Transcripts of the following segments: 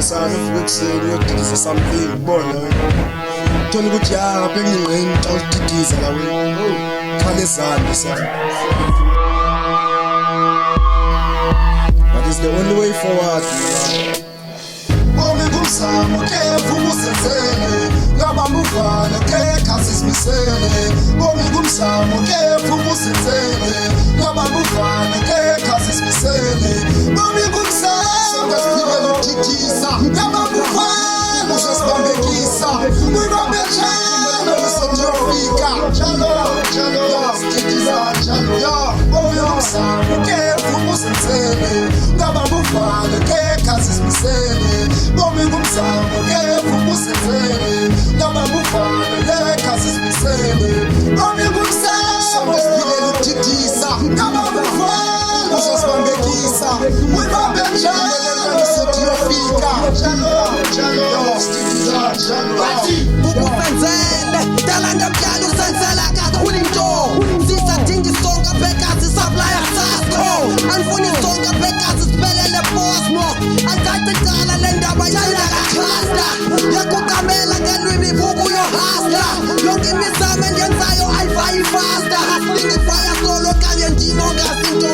sana ufike ekuseni uyodidiza something bona thola ukuthi apha engingqeni xa udidiza la wena khale ezandla sana. That is the only way forward. Bomi kumzamo kepha usenzele ngaba muvana kekha sisimisele. Bomi kumzamo kepha usenzele ngaba muvana kekha sisimisele. Bomi kumzamo ngasiphila ukudidisa ngaba muvana usasibambekisa uyibambechana usondiyofika njalo sididiza njalo. Bomi kumzamo kepha usenzele ngaba muvana kekha sisimisele. Bomi kumzamo kepha usenzele ngaba muvana kekha sisimisele. Bomi kumzamo ngasiphila ukudidisa ngaba muvana usasibambekisa uyibambechana usondiyofika njalo sididiza njalo. Ukufenzele talanda mdlalo usenzela kade ulinto sisadinga isonka phekazi supplier sasko anifuni isonka phekazi siphelele boss no angathi cala le ndaba yayaka cluster yakukamela ngelwimi vuku yo hustler yonke imizamo enyenzayo ayivayi faster hustling fire solo kanye ndino ngasinto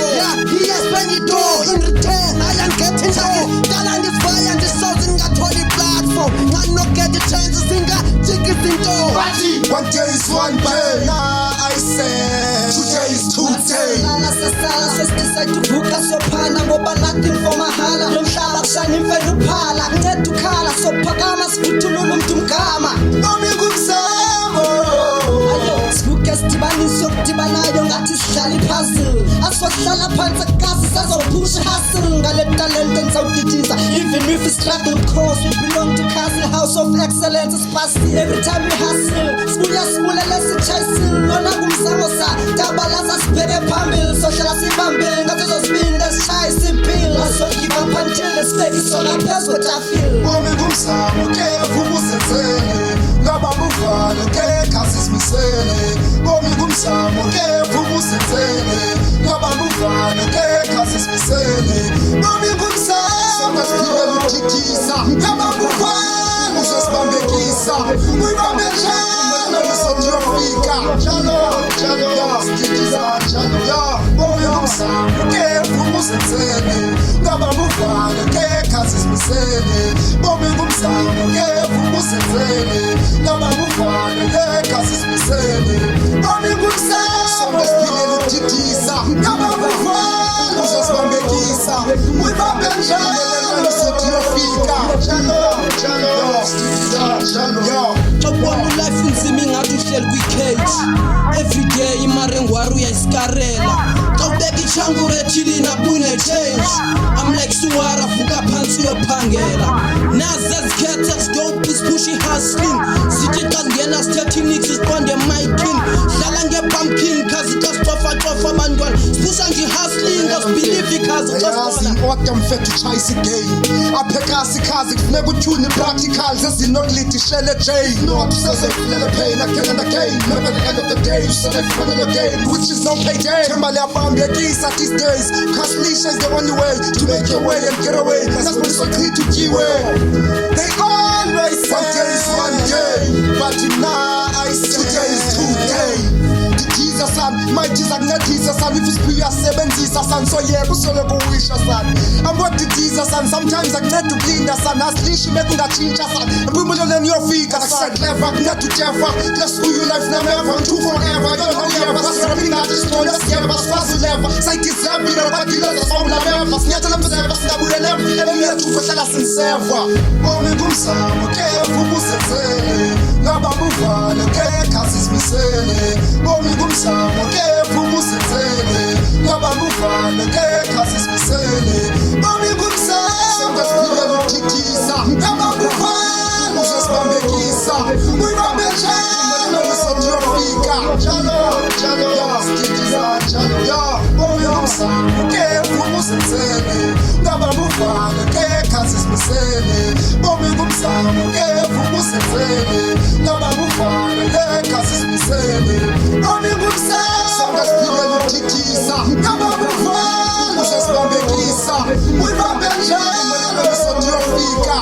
yes benito in return I am getting show talanda isfire ndisoze ngingatholi platform nganoget the chances singathiki izinto. One day is one day, I say 2 days 2 days. Sasala sesicide uvuka sophana ngoba nothing for mahala lomhlaba kushana imfelo uphala nceda ukhala sophakama sivuthulula umuntu mgama. Bomi kumzamo sivuke sidibaniso kudibanayo ngathi sihlala ipuzzle asiwahlala phansi akasi sazophusha hustle ngale talent ensawudidiza even if we struggle cause we belong to Castle House of Excellence spasi every time we hustle sibuya lesichase lona kumzamo sa tabalaza sibheke phambili sohlala sibambile ngathi zosibini lesishaye siphila so give up until the stake is on up that's what I feel. Bomi kumzamo kepha usenzele ngaba muvana kekha sisimisele. Bomi kumzamo kepha usenzele ngaba muvana kekha sisimisele. Bomi kumzamo ngasiphila ukudidisa ngaba muvana usasibambekisa uyibambechana usondiyofika njalo sididiza njalo. Bomi kumzamo kepha usenzele ngaba muvana kekha sisimisele. Bomi kumzamo kepha usenzele ngaba muvana kekha sisimisele. Bomi kumzamo ngasiphila ukudidisa ngaba muvana usasibambekisa uyibambechana usondiyofika njalo sididiza njalo. Chobona life inzima ingathi uhleli kwi-cage everyday imarengwari uyayisikarela xawubeka ichangu rethili nabune-change I'm like suwara vuka phansi uyophangela nazi ezikhethe sidope sipusha i-hustling sithi xa singena sithethe inix siqonde emiking hlala nge-pumpkin khazi xa sicofacofa abantwana sipusha nje i-hustling asibhilive ikhazi yazi oda mfethu utshayisa igame aphekasi ikhazi kufuneka utyhune i-practicals ezinokulidishele jail not sezefulele pain again and again never at the end of the day you select running again which is no payday themba liyabambekisa these days khasilisha is the only way to make your way and get away nasibonisa chitha utyiwe they always say one day is one day but now I say 2 days 2 days. Jesus son, my Jesus akuncedisa son if isiphiwo uyasebenzisa son so yebo usoloko uwisha son what did Jesus son sometimes akunceda ukulinda son asilishi bekungatshintsha son empumulelweni uyofika nakuseclever akunceda ujefa just for your life never and true forever you know never sirapini ngathi sibona siyeba sikwazi uleva sayideserve nabadileza sawulabeva sinyathela mzeva singabuyeleva emiyethu ufohlala siniseva. Bomi kumzamo kepha usenzele ngaba muvana kekha sisimisele. Bomi kumzamo kepha usenzele ngaba muvana kekha sisimisele. Bomi kumzamo ngasiphila ukudidisa ngaba muvana usasibambekisa uyibambechana usondiyofika njalo sididiza njalo. Bomi kumzamo kepha usenzele ngaba muvana kekha sisimisele. Bomi kumzamo kepha usenzele ngaba muvana kekha sisimisele. Bomi kumzamo ngasiphila ukudidisa ngaba muvana usasibambekisa uyibambechana usondiyofika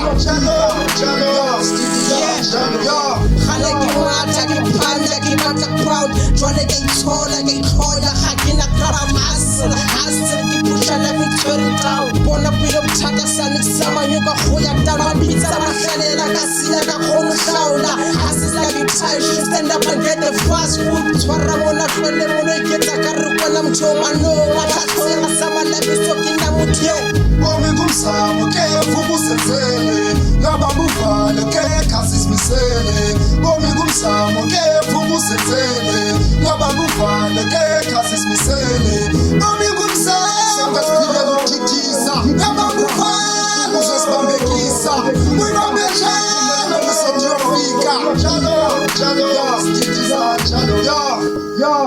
ibatla proud jwale ke itshola ke ikhoya ga ke na graba muscle hustle ke pusha la victory down bona pelo bothata sa nix sama nyoka go ya down ba pizza ba hlalela ka sila ka kgona hlaula hustle la bitshai stand up and get the fast food tshwara bona tlole mono iketsa ka re kwana mthoma no wa tsela sama la biso kinda muthe Bomi kumsamo ke fubusenzele ngabamuvalo ke khasisimisele Bomi kumsamo ke fubusenzele ngabamuvalo ke khasisimisele Bomi kumsamo ngasiphila lokuthithisa ngabamuvalo uzosibambekisa Uyibambejana bisendiyofika Jalo, jalo, sithithisa jalo, ya